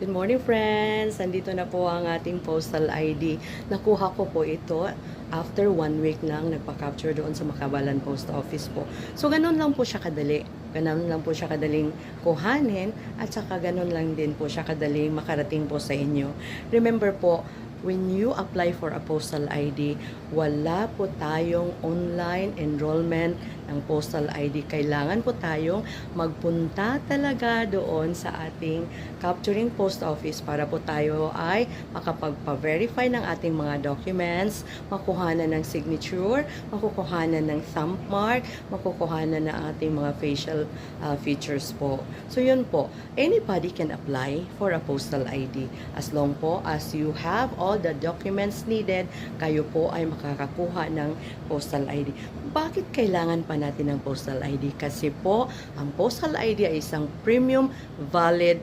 Good morning, friends! Nandito na po ang ating postal ID. Nakuha ko po ito after 1 week lang nagpa-capture doon sa Makabalan Post Office po. So, ganun lang po siya kadali. Ganun lang po siya kadaling kuhanin at saka ganun lang din po siya kadaling makarating po sa inyo. Remember po, when you apply for a postal ID, wala po tayong online enrollment ng postal ID. Kailangan po tayong magpunta talaga doon sa ating capturing post office para po tayo ay makapagpa-verify ng ating mga documents, makuhanan ng signature, makukuhanan ng thumb mark, makukuhanan ng ating mga facial features po. So yun po, anybody can apply for a postal ID as long po as you have all the documents needed, kayo po ay makakakuha ng postal ID. Bakit kailangan pa natin ng postal ID? Kasi po, ang postal ID ay isang premium valid